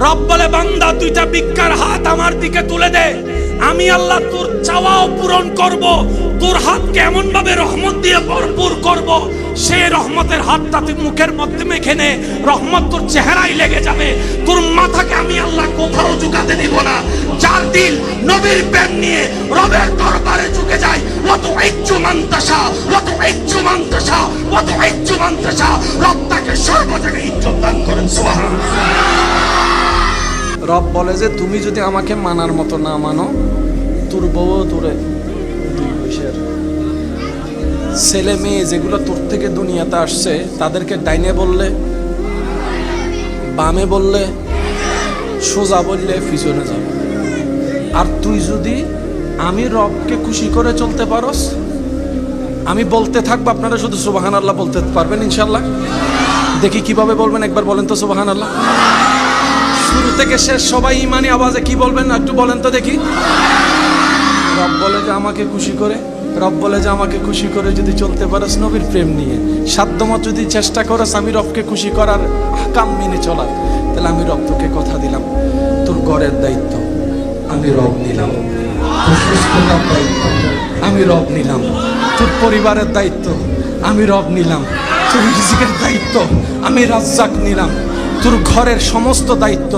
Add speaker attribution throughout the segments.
Speaker 1: রব বলে বান্দা দুইটা ভিক্ষার হাত আমার দিকে তুলে দে, আমি আল্লাহ তোর চাওয়াও পূরণ করব, তোর হাতকে এমন ভাবে রহমত দিয়ে ভরপুর করব, সেই রহমতের হাতটা তুই মুখের মধ্যে মেখে নে, রহমত তোর চেহারায় লেগে যাবে, তোর মাথাকে আমি আল্লাহ কোথাও ঝুঁকাতে দিব না। যার দিল নবীর প্রেম নিয়ে রবের দরবারে ঝুঁকে যায়, ওয়াত ইজ্জু মানতাশা, ওয়াত ইজ্জু মানতাশা, ওয়াত ইজ্জু মানতাশা, রব তাকে সর্ব জায়গায় ইজ্জত দান করেন। সুবহানাল্লাহ।
Speaker 2: রব বলে যে তুমি যদি আমাকে মানার মতো না মানো, তোর বউ তোরে দুই বৈশের ছেলে মেয়ে যেগুলো তোর থেকে দুনিয়াতে আসছে তাদেরকে ডাইনে বললে, বামে বললে, সোজা বললে পিছনে যাবে। আর তুই যদি আমি রবকে খুশি করে চলতে পারস, আমি বলতে থাকবো, আপনারা শুধু সুবহানাল্লাহ বলতে পারবেন ইনশাল্লাহ। দেখি কিভাবে বলবেন, একবার বলেন তো সুবহানাল্লাহ। শুরু থেকে শেষ সবাই ইমানি আওয়াজে কি বলবেন একটু বলেন তো দেখি। রব বলে যে আমাকে খুশি করে, রব বলে যে আমাকে খুশি করে যদি চলতে পারস নবীর প্রেম নিয়ে, সাধ্যমত যদি চেষ্টা করস আমি রবকে খুশি করার কাম মেনে চলার, তাহলে আমি রব তোকে কথা দিলাম, তোর ঘরের দায়িত্ব আমি রব নিলাম, তোর সুস্থতার দায়িত্ব আমি রব নিলাম, তোর পরিবারের দায়িত্ব আমি রব নিলাম, তোর রিজিকের দায়িত্ব আমি রাজ্জাক নিলাম, তোর ঘরের সমস্ত দায়িত্ব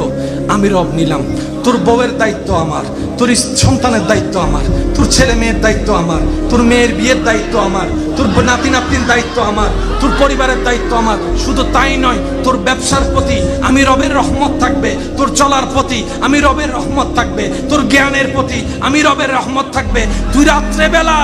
Speaker 2: আমি রব নিলাম, তোর বউয়ের দায়িত্ব আমার, তোর সন্তানের দায়িত্ব আমার, তোর ছেলে মেয়ের দায়িত্ব আমার, তোর মেয়ের বিয়ের দায়িত্ব আমার, তোর নাতি নাতনির দায়িত্ব আমার, তোর পরিবারের দায়িত্ব আমার। শুধু তাই নয়, তোর ব্যবসার প্রতি আমি রবের রহমত থাকবে, তোর চলার প্রতি আমি রবের রহমত থাকবে, তোর জ্ঞানের প্রতি আমি রবের রহমত থাকবে। তুই রাত্রেবেলা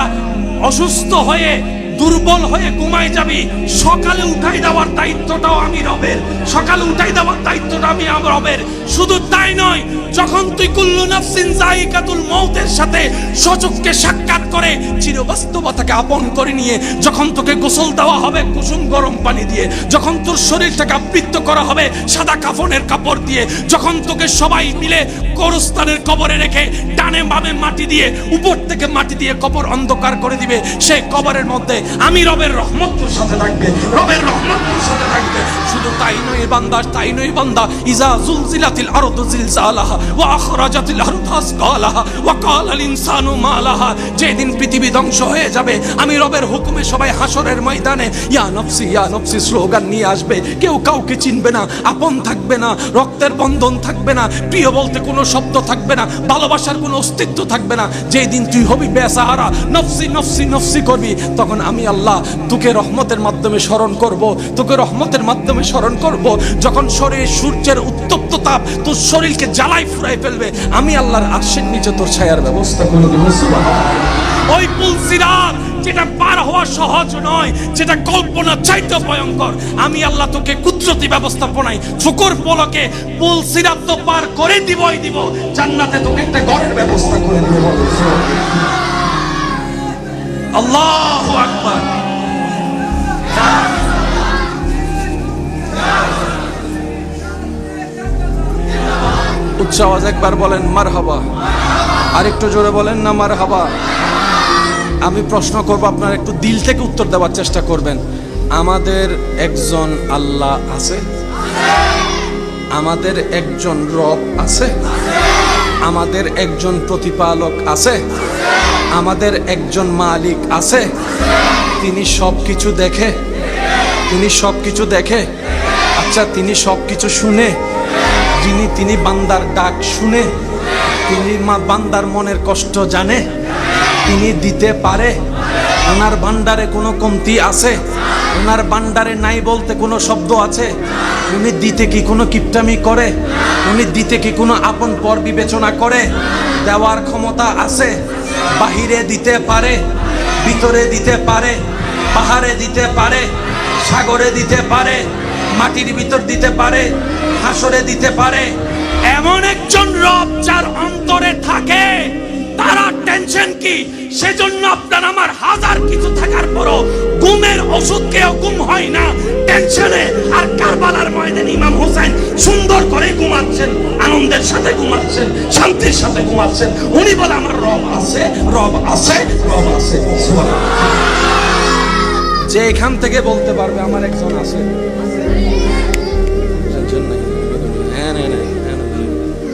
Speaker 2: অসুস্থ হয়ে দুর্বল হয়ে ঘুমাই যাবি, সকালে উঠাই দেওয়ার দায়িত্বটাও আমি রবের, সকালে উঠাই দেওয়ার দায়িত্বটা আমি রবের। শুধু তাই নয়, যখন তুই কুল্লু নাফসিন যায়িকাতুল মউতের সাথে সচক্ষে সাক্ষাৎ করে চিরবাস্তবতাকে আপন করে নিয়ে যখন তোকে গোসল দেওয়া হবে কুসুম গরম পানি দিয়ে, যখন তোর শরীরটাকে আবৃত করা হবে সাদা কাফনের কাপড় দিয়ে, যখন তোকে সবাই মিলে কবরস্থানের কবরে রেখে ডানে বামে মাটি দিয়ে উপর থেকে মাটি দিয়ে কবর অন্ধকার করে দিবে, সেই কবরের মধ্যে আমি রবের রহমত তোর সাথে থাকবে, রবের রহমত তোর সাথে থাকবে। শুধু তাই নয় বান্দা, তাই নয় বান্দা, ইজা জুলজিলাতিল আরদু জিলজালাহা ওয়া আখরাজাতিল আরদু আসকালাহা ওয়া ক্বালাল ইনসানু মা লাহা, যেদিন পৃথিবী ধ্বংস হয়ে যাবে আমি রবের হুকুমে সবাই হাসরের ময়দানে ইয়া নফসি স্লোগান নিয়ে আসবে, কেউ কাউকে চিনবে না, আপন থাকবে না, রক্তের বন্ধন থাকবে না, প্রিয় বলতে কোনো শব্দ থাকবে না, ভালোবাসার কোনো অস্তিত্ব থাকবে না। যেদিন তুই হবি বেসাহারা, নফসি নফসি নফসি করবি, তখন আমি আল্লাহ তোকে রহমতের মাধ্যমে স্মরণ করব, তোকে রহমতের মাধ্যমে স্মরণ করব। যখন শরীরে সূর্যের উত্তপ্ত তাপ তোর শরীরকে জ্বালাই ফুরাই ফেলবে, আমি আল্লাহর আরশের নিচে তোর ছায়ার ব্যবস্থা করে দেব। সুবহানাল্লাহ। ওই পুল সিরাত যেটা পার হওয়া সহজ নয়, যেটা কল্পনা চাইতে ভয়ঙ্কর, আমি আল্লাহ তোকে কুদরতি ব্যবস্থাপনায় চোখের পলকে পুল সিরাত তো পার করে দিবই দিব, জান্নাতে তোকে একটা ঘরের ব্যবস্থা করে দেব। আল্লাহু আকবার। উচ্চ আওয়াজ একবার বলেন মারহাবা, আরেকটু জোরে বলেন না মারহাবা। আমি প্রশ্ন করব, আপনারা একটু দিল থেকে উত্তর দেওয়ার চেষ্টা করবেন। আমাদের একজন আল্লাহ আছে, আমাদের একজন রব আছে, আমাদের একজন প্রতিপালক আছে, আমাদের একজন মালিক আছে। তিনি সবকিছু দেখে, তিনি সবকিছু দেখে। আচ্ছা, তিনি সবকিছু শুনে, তিনি বান্দার ডাক শুনে, তিনি বান্দার মনের কষ্ট জানে, তিনি দিতে পারে। ওনার ভান্ডারে কোনো কমতি আছে? ওনার ভান্ডারে নাই বলতে কোনো শব্দ আছে? উনি দিতে কি কোনো কিপটামি করে? উনি দিতে কি কোনো আপন পর বিবেচনা করে? দেওয়ার ক্ষমতা আছে, বাহিরে দিতে পারে, ভিতরে দিতে পারে, পাহাড়ে দিতে পারে, সাগরে দিতে পারে, মাটির ভিতর দিতে পারে, হাসরে দিতে পারে। এমন একজন রব যার অন্তরে থাকে, তারা টেনশন কি? সেজন্য আপনার আমার হাজার কিছু থাকার পরও ঘুমের ওষুধ খেয়েও ঘুম হয় না টেনশনে। আর কারবালার ময়দানে ইমাম হোসেন সুন্দর করে ঘুমাচ্ছেন, আনন্দের সাথে ঘুমাচ্ছেন, শান্তির সাথে ঘুমাচ্ছেন। উনি বলে আমার রব আছে, রব আছে, রব আছে। যে এখান থেকে বলতে পারবে আমার একজন আছে,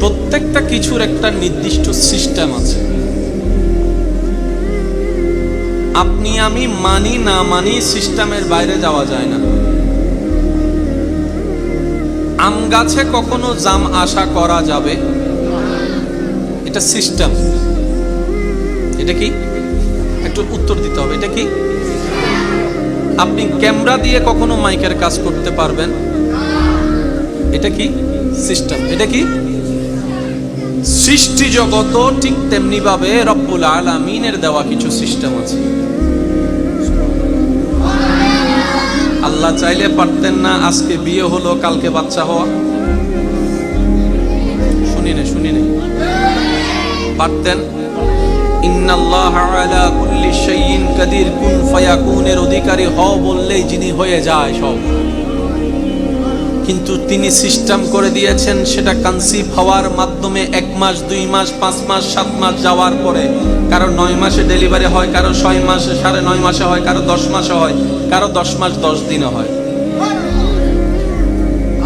Speaker 2: প্রত্যেকটা কিছুর একটা নির্দিষ্ট সিস্টেম আছে। আপনি আমি মানি না মানি, সিস্টেমের বাইরে যাওয়া যায় না। আম গাছে কখনো জাম আশা করা যাবে, এটা সিস্টেম। এটা কি? একটু উত্তর দিতে হবে, এটা কি? আপনি ক্যামেরা দিয়ে কখনো মাইকের কাজ করতে পারবেন, এটা কি? সিস্টেম। এটা কি? সৃষ্টি জগত ঠিক তেমনি ভাবে রব্বুল আলামিনের দেওয়া কিছু সিস্টেম আছে। আল্লাহ চাইলে পারতেন না আজকে বিয়ে হলো কালকে বাচ্চা হওয়া? শুনি না পারতেন? ইন্নাল্লাহা আলা কুল্লি শাইইন কাদির, কুন ফায়াকুনের অধিকারী হও বললেই যিনি হয়ে যায় সব। কিন্তু তিনি সিস্টেম করে দিয়েছেন, সেটা কনসিভ হওয়ার মাধ্যমে 1 মাস 2 মাস 5 মাস 7 মাস যাওয়ার পরে, কারো 9 মাসে ডেলিভারি হয়, কারো 6 মাসে 9.5 মাসে হয়, কারো 10 মাসে হয়, কারো 10 মাস 10 দিনে হয়।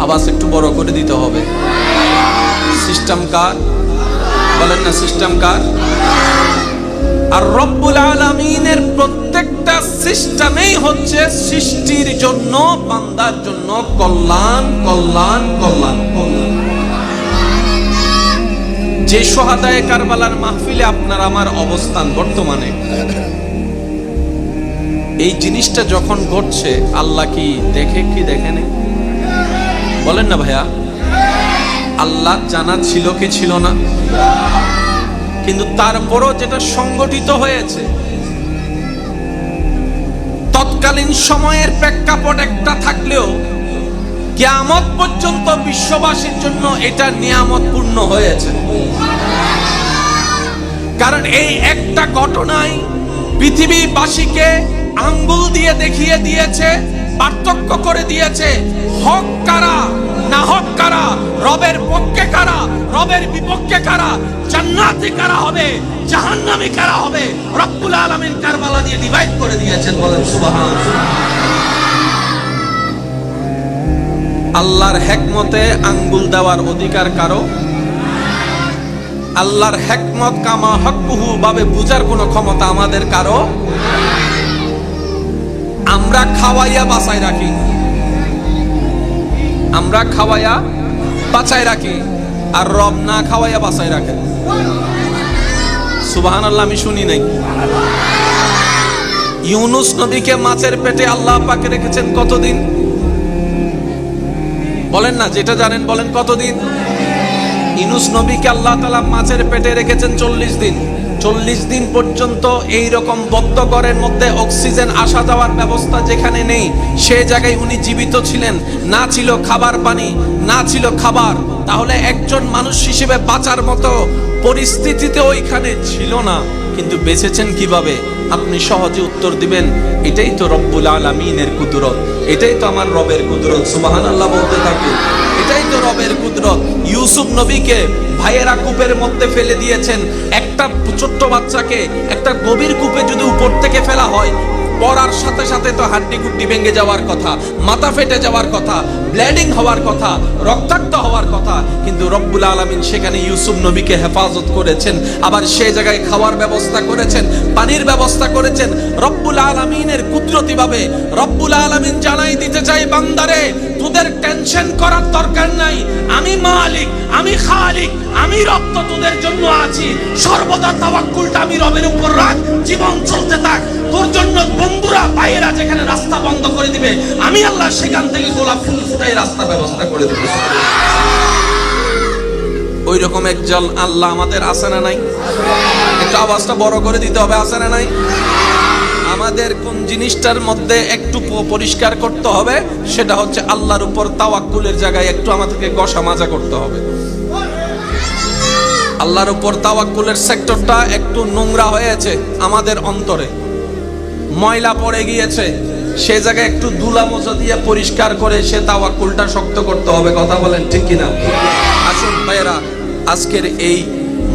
Speaker 2: আওয়াজ একটু বড় করে দিতে হবে। সিস্টেম কার? বলেন না, সিস্টেম কার? আর রব্বুল আলামিনের প্রত্যেকটা সিস্টেমেই হচ্ছে সৃষ্টির জন্য, বান্দার জন্য কল্যাণ কল্যাণ কল্যাণ কল্যাণ। যে শুহাদায়ে কারবালার মাহফিলে আপনার আমার অবস্থান বর্তমানে, এই জিনিসটা যখন ঘটছে আল্লাহ কি দেখে কি দেখে নেই? বলেন না ভাইয়া, আল্লাহ জানা ছিল কি ছিল না? কিন্তু তারপরও যেটা সংগঠিত হয়েছে, তৎকালীন সময়ের প্রেক্ষাপট একটা থাকলেও কিয়ামত পর্যন্ত বিশ্ববাসীর জন্য এটা নিয়ামতপূর্ণ হয়েছে। কারণ এই একটা ঘটনাই পৃথিবীবাসীকে আঙ্গুল দিয়ে দেখিয়ে দিয়েছে, পার্থক্য করে দিয়েছে হক কারা না হক কারা, রবের পক্ষে কারা, রবের বিপক্ষে কারা, জান্নাতি কারা হবে, জাহান্নামী কারা হবে। রব্বুল আলামিন কারবালা দিয়ে ডিভাইড করে দিয়েছেন। বলেন সুবহানাল্লাহ। আল্লাহর হিকমতে আঙ্গুল দেওয়ার অধিকার কারো? আল্লাহর হিকমত কামা হকুহু ভাবে বুঝার কোনো ক্ষমতা আমাদের কারো? আমরা খাওয়াইয়া বাঁচাই রাখি, আমরা খাওয়াইয়া বাঁচাই রাখি, আর রব না খাওয়াইয়া বাঁচাই রাখে। সুবহানাল্লাহ। আমি শুনি নাই। ইউনুস নবীকে মাছের পেটে আল্লাহ পাক রেখেছেন কতদিন? বলেন না, যেটা জানেন বলেন, কতদিন? ইউনুস নবীকে আল্লাহ তাআলা মাছের পেটে রেখেছেন 40 দিন। 40 দিন পর্যন্ত এই রকম বদ্ধঘরের মধ্যে অক্সিজেন আসা যাওয়ার ব্যবস্থা যেখানে নেই, সে জায়গায় উনি জীবিত ছিলেন। না ছিল খাবার পানি, না ছিল খাবার, তাহলে একজন মানুষ হিসেবে বাঁচার মতো পরিস্থিতিতে ওইখানে ছিল না। কিন্তু বেঁচেছেন কিভাবে? আপনি সহজে উত্তর দিবেন, এটাই তো রব্বুল আলামিনের কুদরত, এটাই তো আমার রবের কুদরত। সুবহানাল্লাহ বলতে থাকুন, এটাই তো রবের কুদরত। ইউসুফ নবীকে ভাইয়েরা কূপের মধ্যে ফেলে দিয়েছেন। একটা ছোট্ট বাচ্চাকে একটা গভীর কূপে যদি উপর থেকে ফেলা হয়, পড়ার সাথে সাথে তো হাড্ডি গুড্ডি ভেঙে যাওয়ার কথা, মাথা ফেটে যাওয়ার কথা, ব্লিডিং হওয়ার কথা, রক্তাক্ত হওয়ার কথা। কিন্তু রব্বুল আলামিন সেখানে ইউসুফ নবীকে হেফাজত করেছেন, আবার সেই জায়গায় খাওয়ার ব্যবস্থা করেছেন, পানির ব্যবস্থা করেছেন। রব্বুল আলামিনের কুদরতি ভাবে রব্বুল আলামিন জানাই দিতে চাই, বান্দারে তোদের টেনশন করার দরকার নাই, আমি মালিক, আমি খালিক, আমি রব তো তোদের জন্য আছি। সর্বদা তাওয়াক্কুলটা আমি রবের উপর রাখ, জীবন চলতে থাক। তোর জন্য বন্ধুরা ভাইয়েরা যেখানে রাস্তা বন্ধ করে দিবে, আমি আল্লাহ সেখান থেকে গোলাপ ফুল ফুটাই রাস্তা ব্যবস্থা করে দেব। ওই রকম একজন আল্লাহ আমাদের আছে না নাই? একটু আওয়াজটা বড় করে দিতে হবে, আছে না নাই? আমাদের কোন জিনিসটার মধ্যে একটু পরিষ্কার করতে হবে, সেটা হচ্ছে আল্লাহর উপর তাওয়াক্কুলের জায়গায় একটু আমাদেরকে গসা মাজা করতে হবে। আল্লাহর উপর তাওয়াক্কুলের সেক্টরটা একটু নোংরা হয়েছে আমাদের অন্তরে, ময়লা পড়ে গিয়েছে, সে জায়গায় একটু ধুলা মোছা দিয়ে পরিষ্কার করে সে তাওয়াক্কুলটা শক্ত করতে হবে। কথা বলেন ঠিক কিনা? আসুন ভাইয়েরা, আজকের এই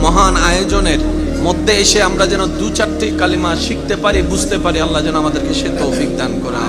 Speaker 2: মহান আয়োজনের মধ্যে এসে আমরা যেন 2-4টি কালিমা শিখতে পারি, বুঝতে পারি। আল্লাহ যেন আমাদেরকে সে তৌফিক দান করেন।